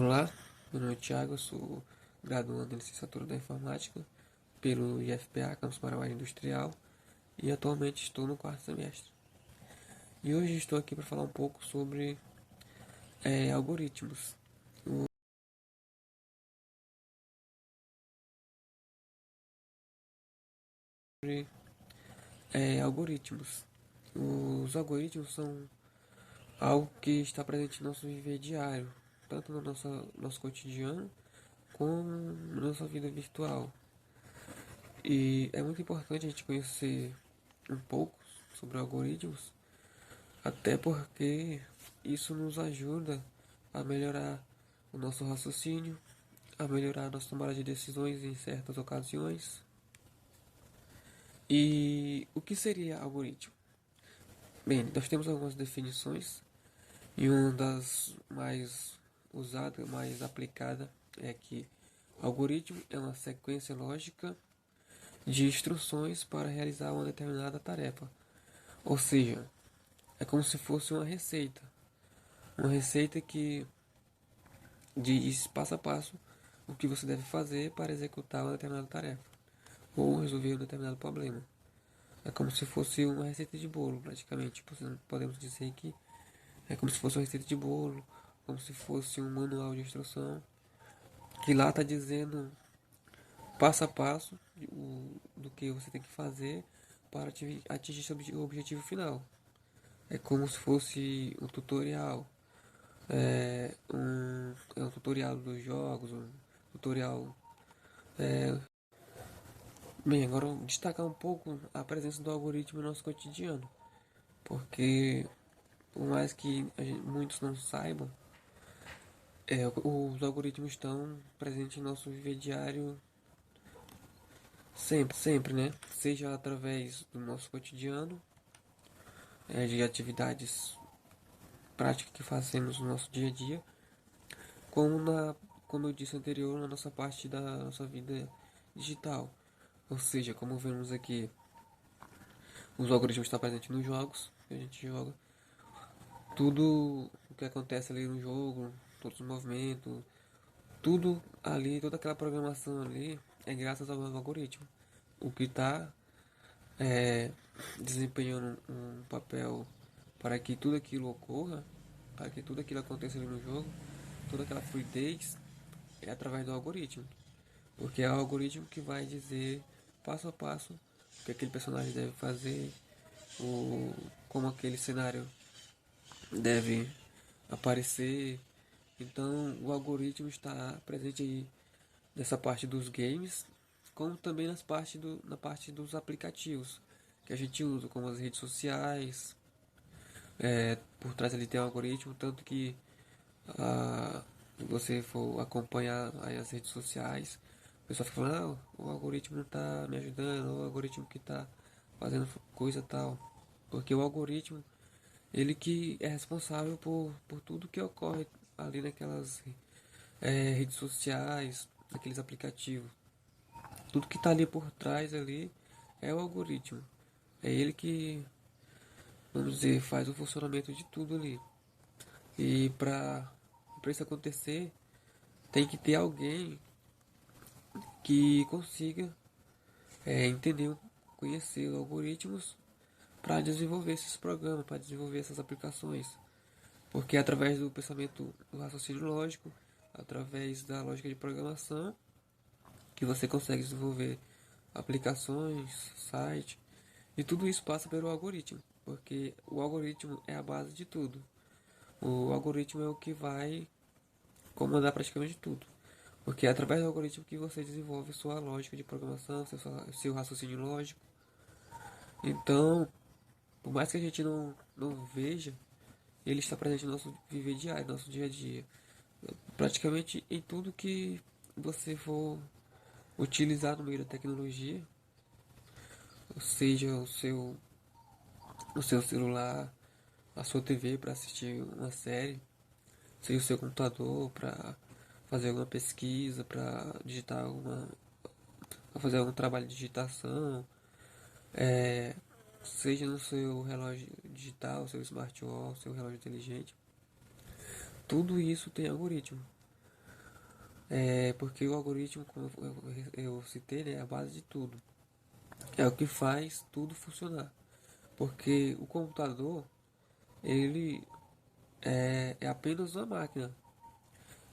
Olá, meu nome é Thiago, eu sou graduando em licenciatura da informática pelo IFPA, Campus Paranaense Industrial, e atualmente estou no quarto semestre. E hoje estou aqui para falar um pouco sobre algoritmos. Sobre, algoritmos. Os algoritmos são algo que está presente no nosso viver diário, tanto no nosso cotidiano como na nossa vida virtual. E é muito importante a gente conhecer um pouco sobre algoritmos, até porque isso nos ajuda a melhorar o nosso raciocínio, a melhorar a nossa tomada de decisões em certas ocasiões. E o que seria algoritmo? Bem, nós temos algumas definições e uma das mais usada, mais aplicada é que algoritmo é uma sequência lógica de instruções para realizar uma determinada tarefa. Ou seja, é como se fosse uma receita. Uma receita que diz passo a passo o que você deve fazer para executar uma determinada tarefa ou resolver um determinado problema. É como se fosse uma receita de bolo, praticamente. Podemos dizer que é como se fosse uma receita de bolo, como se fosse um manual de instrução, que lá está dizendo passo a passo do que você tem que fazer para atingir seu objetivo final. É como se fosse um tutorial. É um tutorial dos jogos, um tutorial. Bem, agora eu vou destacar um pouco a presença do algoritmo no nosso cotidiano, porque por mais que muitos não saibam, os algoritmos estão presentes em nosso viver diário sempre, sempre, né? Seja através do nosso cotidiano, de atividades práticas que fazemos no nosso dia a dia, como como eu disse anterior, na nossa parte da nossa vida digital. Ou seja, como vemos aqui, os algoritmos estão presentes nos jogos que a gente joga. Tudo o que acontece ali no jogo, todos os movimentos, tudo ali, toda aquela programação ali é graças ao algoritmo. O que está é, desempenhando um papel para que tudo aquilo ocorra, para que tudo aquilo aconteça ali no jogo, toda aquela fluidez é através do algoritmo. Porque é o algoritmo que vai dizer passo a passo o que aquele personagem deve fazer, como aquele cenário deve aparecer. Então o algoritmo está presente aí nessa parte dos games, como também na parte dos aplicativos que a gente usa, como as redes sociais. Por trás ali tem um algoritmo, tanto que se você for acompanhar aí as redes sociais, o pessoal fica falando, ah, o algoritmo não está me ajudando, o algoritmo que está fazendo coisa tal. Porque o algoritmo, ele que é responsável por tudo que ocorre ali naquelas redes sociais, naqueles aplicativos. Tudo que está ali por trás ali é o algoritmo. É ele que, vamos dizer, faz o funcionamento de tudo ali. E para isso acontecer, tem que ter alguém que consiga entender, conhecer os algoritmos para desenvolver esses programas, para desenvolver essas aplicações. Porque é através do pensamento, do raciocínio lógico, através da lógica de programação, que você consegue desenvolver aplicações, site, e tudo isso passa pelo algoritmo, porque o algoritmo é a base de tudo. O algoritmo é o que vai comandar praticamente tudo. Porque é através do algoritmo que você desenvolve sua lógica de programação, seu raciocínio lógico. Então, por mais que a gente não veja, ele está presente no nosso viver diário, no nosso dia a dia. Praticamente em tudo que você for utilizar no meio da tecnologia, seja o seu celular, a sua TV para assistir uma série, seja o seu computador para fazer alguma pesquisa, para digitar para fazer algum trabalho de digitação, é, seja no seu relógio digital, seu smartwatch, seu relógio inteligente. Tudo isso tem algoritmo. Porque o algoritmo, como eu citei, né, é a base de tudo. É o que faz tudo funcionar. Porque o computador, ele é apenas uma máquina.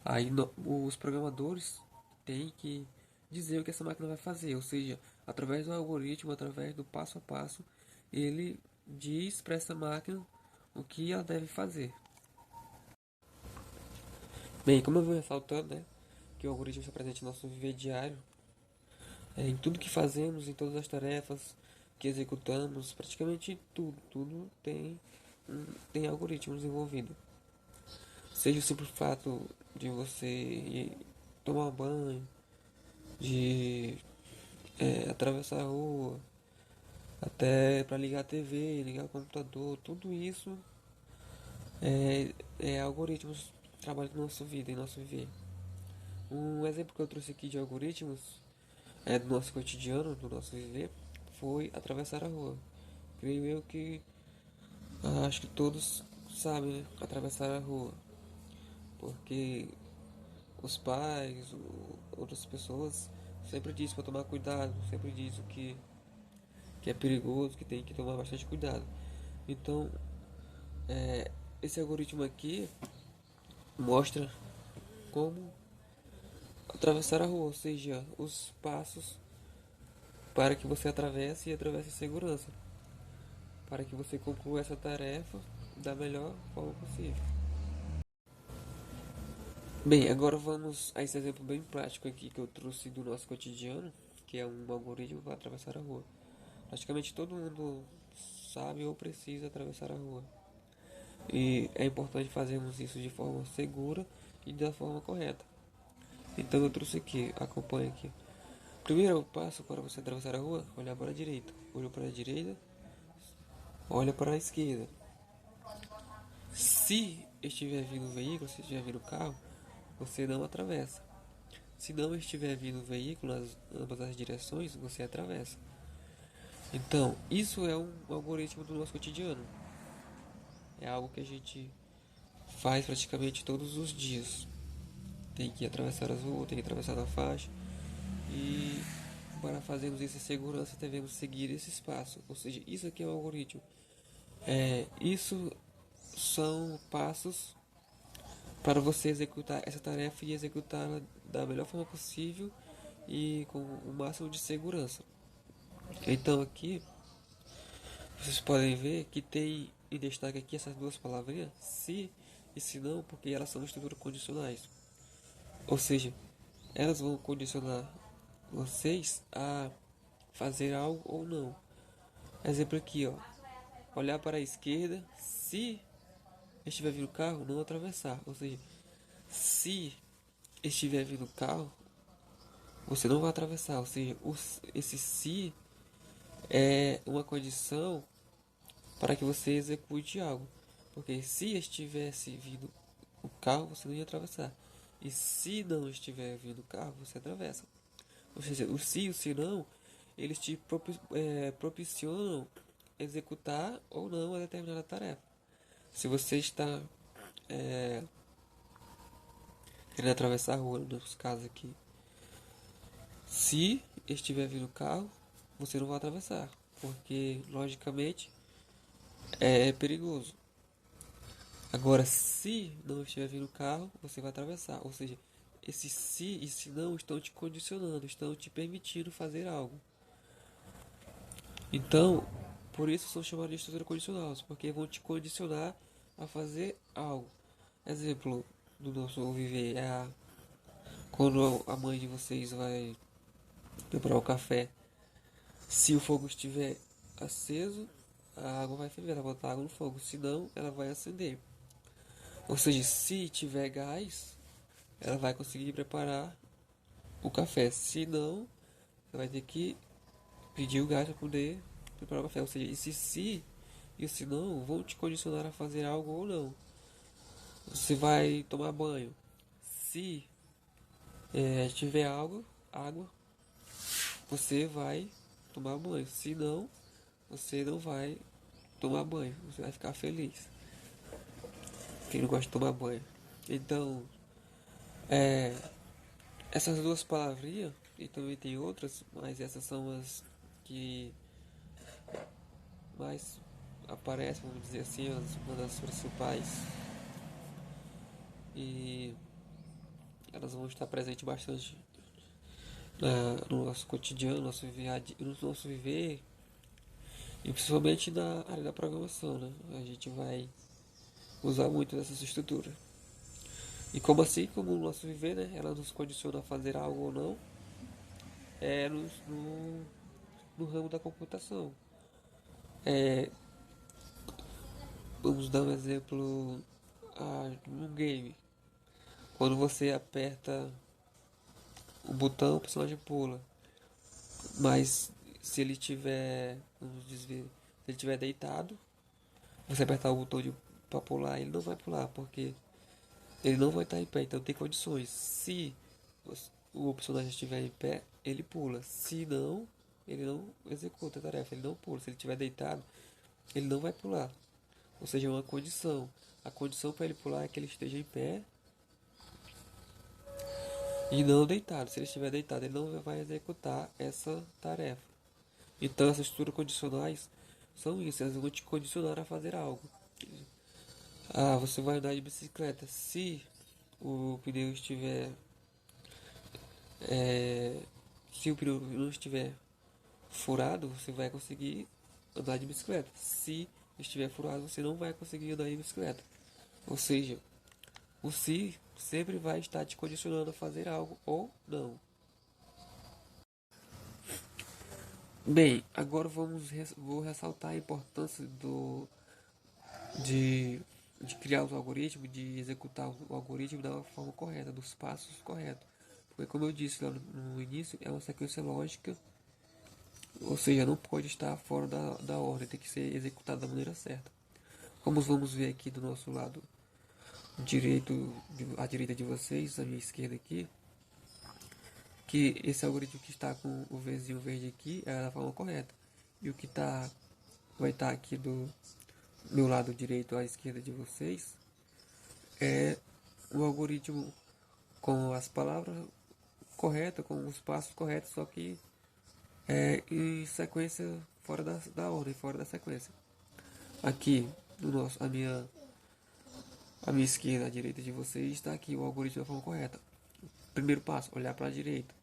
Aí os programadores têm que dizer o que essa máquina vai fazer, ou seja, através do algoritmo, através do passo a passo, ele diz para essa máquina o que ela deve fazer. Bem, como eu vou ressaltando, né, que o algoritmo está presente no nosso viver diário, em tudo que fazemos, em todas as tarefas que executamos, praticamente tudo tem algoritmos envolvido. Seja o simples fato de você ir tomar um banho, de atravessar a rua, até para ligar a TV, ligar o computador, tudo isso é algoritmos que trabalham na nossa vida, em nosso viver. Um exemplo que eu trouxe aqui de algoritmos do nosso cotidiano, do nosso viver, foi atravessar a rua. Creio eu que acho que todos sabem, né, atravessar a rua, porque os pais, outras pessoas sempre dizem para tomar cuidado, sempre dizem que é perigoso, que tem que tomar bastante cuidado. Então, esse algoritmo aqui mostra como atravessar a rua, ou seja, os passos para que você atravesse e atravesse em segurança, para que você conclua essa tarefa da melhor forma possível. Bem, agora vamos a esse exemplo bem prático aqui que eu trouxe do nosso cotidiano, que é um algoritmo para atravessar a rua. Praticamente todo mundo sabe ou precisa atravessar a rua. E é importante fazermos isso de forma segura e da forma correta. Então eu trouxe aqui, acompanhe aqui. Primeiro passo para você atravessar a rua, olhar para a direita. Olha para a direita, olha para a esquerda. Se estiver vindo veículo, se estiver vindo carro, você não atravessa. Se não estiver vindo veículo nas ambas as direções, você atravessa. Então, isso é um algoritmo do nosso cotidiano. É algo que a gente faz praticamente todos os dias. Tem que atravessar as ruas, tem que atravessar a faixa. E para fazermos isso em segurança, devemos seguir esse espaço. Ou seja, isso aqui é o algoritmo. Isso são passos para você executar essa tarefa e executá-la da melhor forma possível e com o máximo de segurança. Então aqui vocês podem ver que tem em destaque aqui essas duas palavrinhas, se e se não, porque elas são estruturas condicionais. Ou seja, elas vão condicionar vocês a fazer algo ou não. Exemplo aqui, ó. Olhar para a esquerda, se estiver vindo carro, não atravessar. Ou seja, se estiver vindo carro, você não vai atravessar. Ou seja, esse se é uma condição para que você execute algo. Porque se estivesse vindo o carro, você não ia atravessar. E se não estiver vindo o carro, você atravessa. Ou seja, o se e o se não, eles te propiciona executar ou não a determinada tarefa. Se você está querendo atravessar a rua, nos casos aqui, se estiver vindo o carro, você não vai atravessar, porque logicamente é perigoso. Agora, se não estiver vindo o carro, você vai atravessar. Ou seja, esse se e se não estão te condicionando, estão te permitindo fazer algo. Então, por isso são chamados de estrutura condicional, porque vão te condicionar a fazer algo. Exemplo do nosso viver é quando a mãe de vocês vai preparar o café. Se o fogo estiver aceso, a água vai ferver, ela vai botar água no fogo, senão ela vai acender. Ou seja, se tiver gás, ela vai conseguir preparar o café. Se não, você vai ter que pedir o gás para poder preparar o café. Ou seja, esse se e o se não vão te condicionar a fazer algo ou não. Você vai tomar banho. Se tiver água, você vai tomar banho. Se não, você não vai tomar banho. Você vai ficar feliz. Quem não gosta de tomar banho. Então, Essas duas palavrinhas, e também tem outras, mas essas são as que mais aparecem, vamos dizer assim, uma das principais. E elas vão estar presentes bastante no nosso cotidiano, no nosso viver, e principalmente na área da programação, né? A gente vai usar muito dessa estrutura. E como assim, como o nosso viver, né? Ela nos condiciona a fazer algo ou não, é no ramo da computação. É, vamos dar um exemplo no game. Quando você aperta o botão, o personagem pula. Mas se ele tiver, vamos dizer, se ele tiver deitado, você apertar o botão pra pular, ele não vai pular, porque ele não vai estar em pé, então tem condições. Se o personagem estiver em pé, ele pula. Se não, ele não executa a tarefa, ele não pula. Se ele estiver deitado, ele não vai pular. Ou seja, é uma condição. A condição para ele pular é que ele esteja em pé e não deitado. Se ele estiver deitado, ele não vai executar essa tarefa. Então, essas estruturas condicionais são isso, elas vão te condicionar a fazer algo. Ah, você vai andar de bicicleta. Se o pneu estiver. é, Se o pneu não estiver furado, você vai conseguir andar de bicicleta. Se estiver furado, você não vai conseguir andar de bicicleta. Ou seja, o se sempre vai estar te condicionando a fazer algo ou não. Bem, agora vou ressaltar a importância de, de criar os algoritmos, de executar o algoritmo da forma correta, dos passos corretos. Porque, como eu disse lá no início, é uma sequência lógica, ou seja, não pode estar fora da ordem, tem que ser executado da maneira certa. Como vamos ver aqui do nosso lado direito, à direita de vocês, à minha esquerda aqui, que esse algoritmo que está com o Vzinho verde aqui é da forma correta. E o que vai estar aqui do meu lado direito à esquerda de vocês é o algoritmo com as palavras corretas, com os passos corretos, só que em sequência fora da ordem, fora da sequência. Aqui, a minha esquerda, a direita de vocês, está aqui o algoritmo da forma correta. Primeiro passo, olhar para a direita.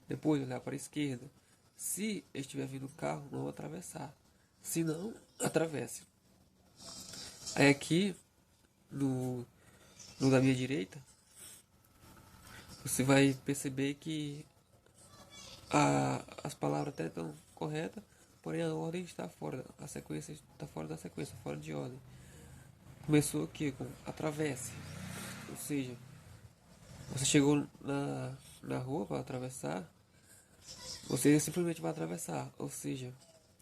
Depois, olhar para a esquerda. Se estiver vindo o carro, não atravessar. Se não, atravesse. Aí aqui, no, no da minha direita, você vai perceber que as palavras até estão corretas, porém a ordem está fora, a sequência está fora da sequência, fora de ordem. Começou aqui com atravesse, ou seja, você chegou na rua para atravessar, você simplesmente vai atravessar, ou seja,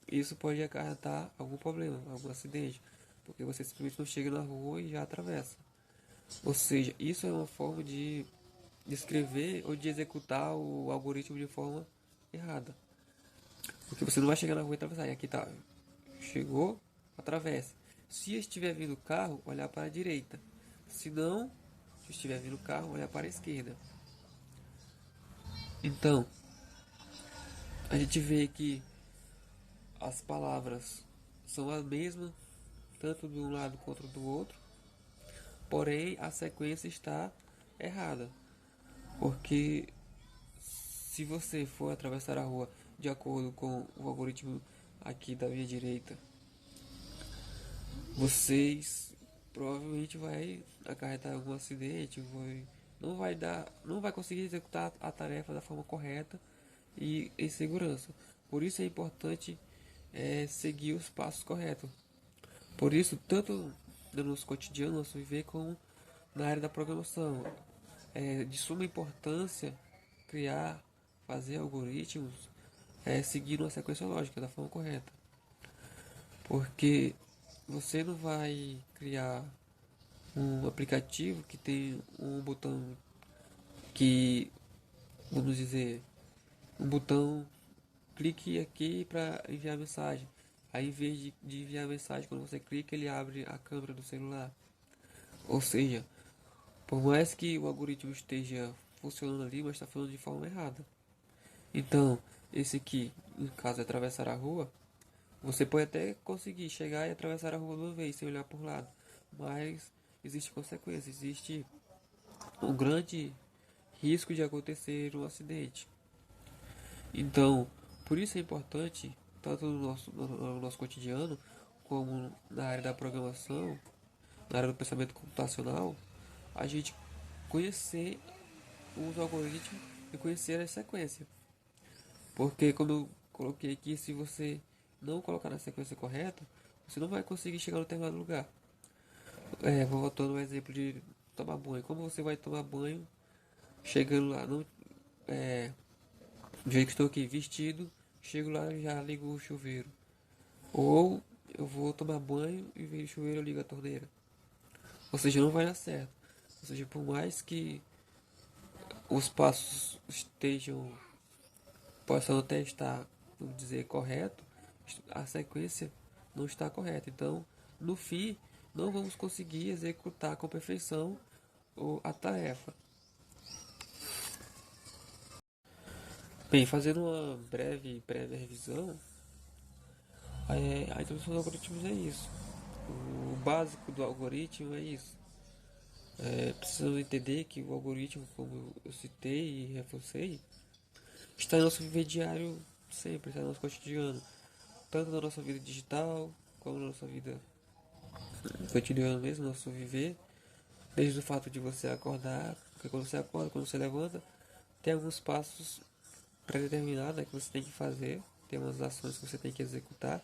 isso pode acarretar algum problema, algum acidente, porque você simplesmente não chega na rua e já atravessa. Ou seja, isso é uma forma de escrever ou de executar o algoritmo de forma errada. Porque você não vai chegar na rua e atravessar. E aqui tá. Chegou, atravesse. Se estiver vindo o carro, olhar para a direita. Se não, se estiver vindo o carro, olhar para a esquerda. Então, a gente vê que as palavras são as mesmas, tanto de um lado quanto do outro. Porém, a sequência está errada. Porque se você for atravessar a rua de acordo com o algoritmo aqui da minha direita, vocês provavelmente vai acarretar algum acidente, não vai conseguir executar a tarefa da forma correta e em segurança. Por isso é importante seguir os passos corretos. Por isso, tanto no nosso cotidiano, no nosso viver, como na área da programação, é de suma importância criar, fazer algoritmos, seguir uma sequência lógica da forma correta. Porque você não vai criar um aplicativo que tem um botão que, vamos dizer, um botão clique aqui para enviar mensagem. Aí, em vez de enviar mensagem, quando você clica, ele abre a câmera do celular. Ou seja, por mais que o algoritmo esteja funcionando ali, mas está funcionando de forma errada. Então, esse aqui, no caso, é atravessar a rua. Você pode até conseguir chegar e atravessar a rua de uma vez sem olhar por lado, mas existe consequência, existe um grande risco de acontecer um acidente. Então, por isso é importante, tanto no nosso cotidiano, como na área da programação, na área do pensamento computacional, a gente conhecer os algoritmos e conhecer a sequência. Porque como eu coloquei aqui, se você não colocar na sequência correta, você não vai conseguir chegar no determinado lugar. Voltando ao exemplo de tomar banho. Como você vai tomar banho chegando lá? Não, do jeito que estou aqui, vestido, chego lá e já ligo o chuveiro. Ou eu vou tomar banho e vejo o chuveiro eu ligo a torneira. Ou seja, não vai dar certo. Ou seja, por mais que os passos estejam, possam até estar, vamos dizer, correto, a sequência não está correta. Então, no fim, não vamos conseguir executar com perfeição a tarefa. Bem, fazendo uma breve prévia revisão, a introdução dos algoritmos é isso. O básico do algoritmo é isso. Precisamos entender que o algoritmo, como eu citei e reforcei, está no nosso viver diário sempre, está no nosso cotidiano. Tanto na nossa vida digital, como na nossa vida cotidiana mesmo, no nosso viver. Desde o fato de você acordar, porque quando você acorda, quando você levanta, tem alguns passos pré-determinados, né, que você tem que fazer, tem umas ações que você tem que executar.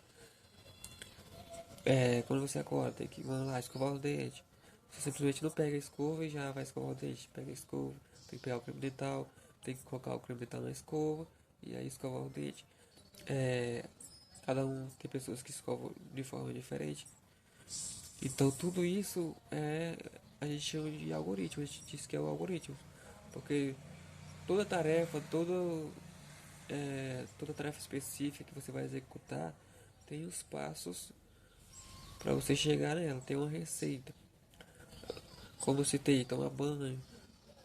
Quando você acorda, tem que, vamos lá, escovar o dente. Você simplesmente não pega a escova e já vai escovar o dente. Pega a escova, tem que pegar o creme dental, tem que colocar o creme dental na escova e aí escovar o dente. É, cada um tem pessoas que escovam de forma diferente. Então tudo isso a gente chama de algoritmo, a gente diz que é o algoritmo. Porque toda tarefa, toda tarefa específica que você vai executar tem os passos para você chegar nela, tem uma receita. Como você tem que tomar banho,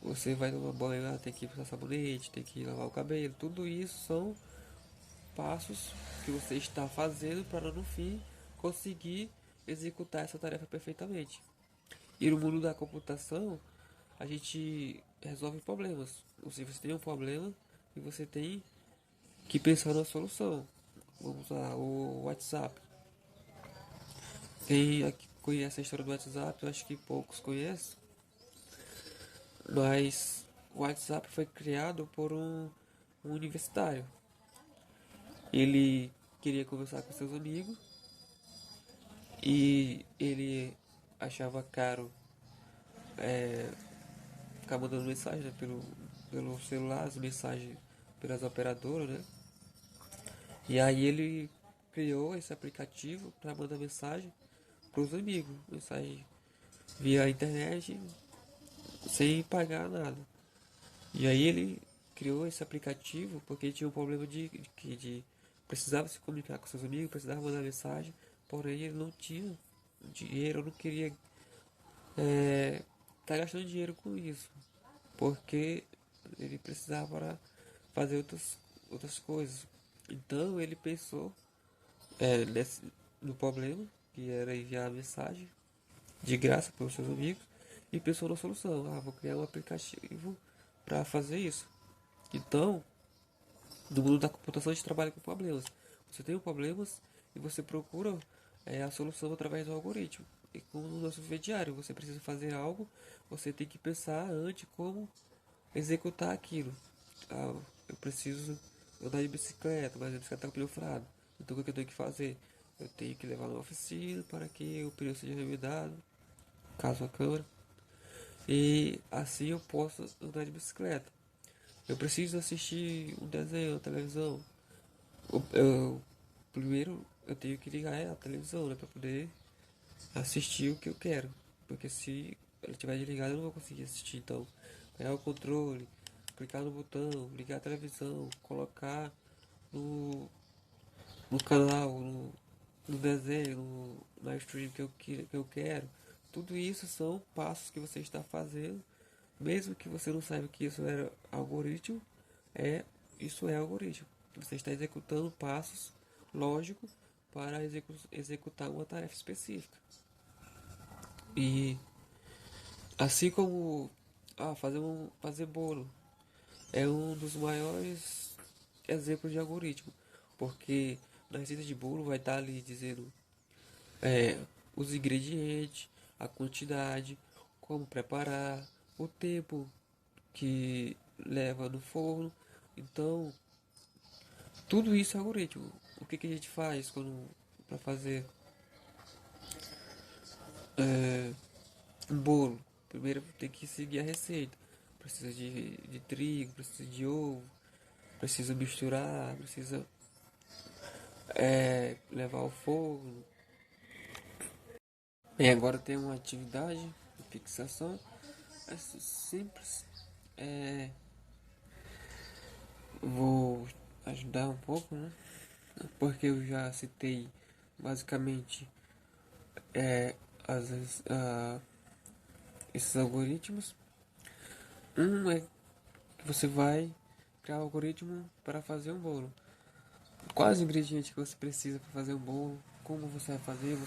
você vai tomar banho lá, tem que passar sabonete, tem que lavar o cabelo, tudo isso são passos que você está fazendo para no fim conseguir executar essa tarefa perfeitamente. E no mundo da computação, a gente resolve problemas. Ou seja, você tem um problema e você tem que pensar na solução. Vamos lá, o WhatsApp. Quem aqui conhece a história do WhatsApp, eu acho que poucos conhecem, mas o WhatsApp foi criado por um universitário. Ele queria conversar com seus amigos e ele achava caro ficar mandando mensagem, né, pelo celular, as mensagens pelas operadoras, né? E aí ele criou esse aplicativo para mandar mensagem para os amigos, mensagem via internet sem pagar nada. E aí ele criou esse aplicativo porque ele tinha um problema de precisava se comunicar com seus amigos, precisava mandar mensagem, porém ele não tinha dinheiro, não queria tá gastando dinheiro com isso, porque ele precisava para fazer outras coisas. Então ele pensou no problema, que era enviar a mensagem de graça para os seus amigos, e pensou na solução. Vou criar um aplicativo para fazer isso. Então, no mundo da computação a gente trabalha com problemas. Você tem problemas e você procura a solução através do algoritmo. E como no nosso viver diário, você precisa fazer algo, você tem que pensar antes como executar aquilo. Eu preciso andar de bicicleta, mas a bicicleta está com o pneu furado. Então o que eu tenho que fazer? Eu tenho que levar na oficina para que o pneu seja remendado, caso a câmera. E assim eu posso andar de bicicleta. Eu preciso assistir um desenho na televisão. Primeiro eu tenho que ligar a televisão, né, para poder assistir o que eu quero. Porque se ela estiver desligada eu não vou conseguir assistir. Então, pegar o controle, clicar no botão, ligar a televisão, colocar no, no canal, no desenho, na stream que eu quero. Tudo isso são passos que você está fazendo Mesmo que você não saiba que isso era algoritmo, é isso é algoritmo. Você está executando passos lógicos para executar uma tarefa específica. E assim como fazer bolo é um dos maiores exemplos de algoritmo, porque na receita de bolo vai estar ali dizendo é, os ingredientes, a quantidade, como preparar, o tempo que leva no forno. Então, tudo isso é algoritmo. O que, que a gente faz quando para fazer um bolo? Primeiro tem que seguir a receita. Precisa de trigo, precisa de ovo, precisa misturar, precisa levar ao fogo. E agora tem uma atividade de fixação. É simples. É, vou ajudar um pouco, né? Porque eu já citei basicamente é, as, a, esses algoritmos. Um é que você vai criar um algoritmo para fazer um bolo. Quais ingredientes que você precisa para fazer um bolo? Como você vai fazer?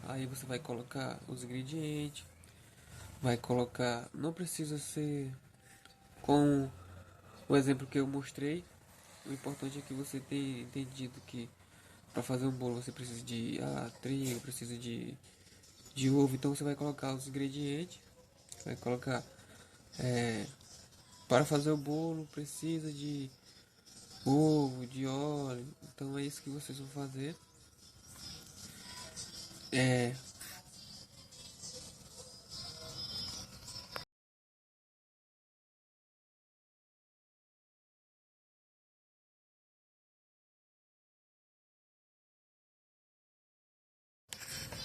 Aí você vai colocar os ingredientes, vai colocar. Não precisa ser com o exemplo que eu mostrei. O importante é que você tenha entendido que para fazer um bolo você precisa de trigo, precisa de ovo. Então você vai colocar os ingredientes, vai colocar é, para fazer o bolo precisa de ovo, de óleo. Então é isso que vocês vão fazer. É,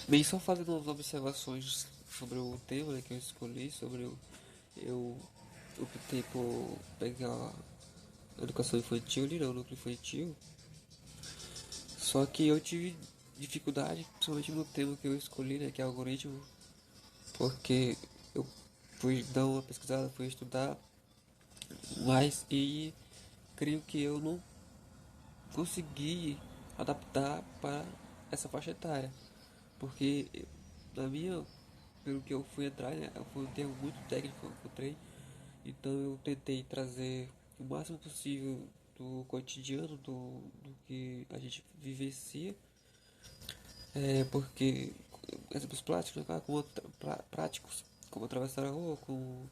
bem, só fazendo umas observações sobre o tema, né, que eu escolhi, eu optei por pegar a educação infantil, ali não, núcleo infantil. Só que eu tive dificuldade, principalmente no tema que eu escolhi, né, que é algoritmo, porque eu fui dar uma pesquisada, fui estudar mais e creio que eu não consegui adaptar para essa faixa etária, porque na minha, pelo que eu fui entrar, né, foi um termo muito técnico que eu encontrei, então eu tentei trazer o máximo possível do cotidiano, do que a gente vivencia, porque exemplos práticos, né, como práticos, como atravessar a rua, com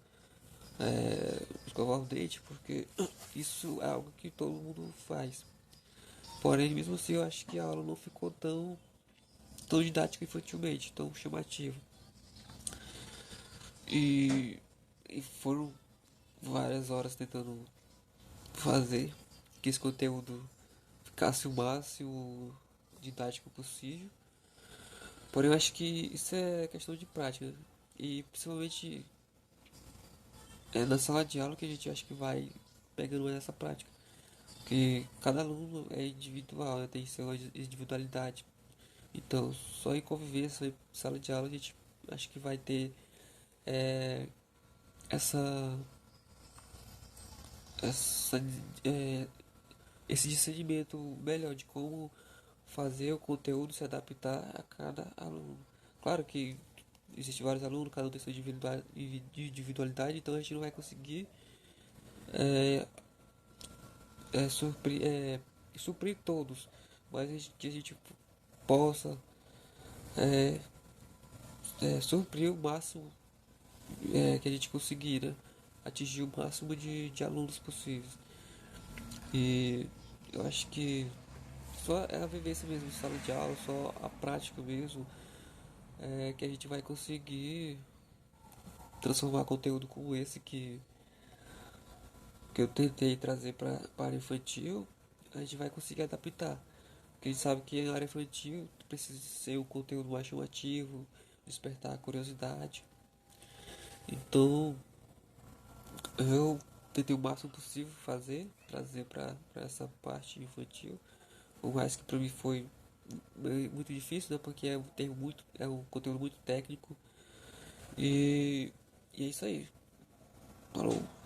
escovar o dente, porque isso é algo que todo mundo faz. Porém, mesmo assim, eu acho que a aula não ficou tão didática infantilmente, tão chamativa. E, e foram várias horas tentando fazer que esse conteúdo ficasse o máximo didático possível. Porém, eu acho que isso é questão de prática, né? E principalmente é na sala de aula que a gente acha que vai pegando essa prática. Porque cada aluno é individual, né? Tem sua individualidade. Então, só em convivência, em sala de aula, a gente acho que vai ter é, essa, essa, é, esse discernimento melhor de como fazer o conteúdo se adaptar a cada aluno. Claro que existem vários alunos, cada um tem sua individualidade, então a gente não vai conseguir é, é, suprir, é, suprir todos, mas que a gente possa é, suprir o máximo que a gente conseguir, né? Atingir o máximo de alunos possíveis. E eu acho que só é a vivência mesmo, sala de aula, só a prática mesmo, que a gente vai conseguir transformar conteúdo como esse que eu tentei trazer para infantil, a gente vai conseguir adaptar. Porque a gente sabe que na área infantil precisa ser um conteúdo mais chamativo, despertar a curiosidade. Então, eu tentei o máximo possível trazer para essa parte infantil. Por mais que para mim foi muito difícil, né? Porque é um conteúdo muito técnico. E, e é isso aí. Falou!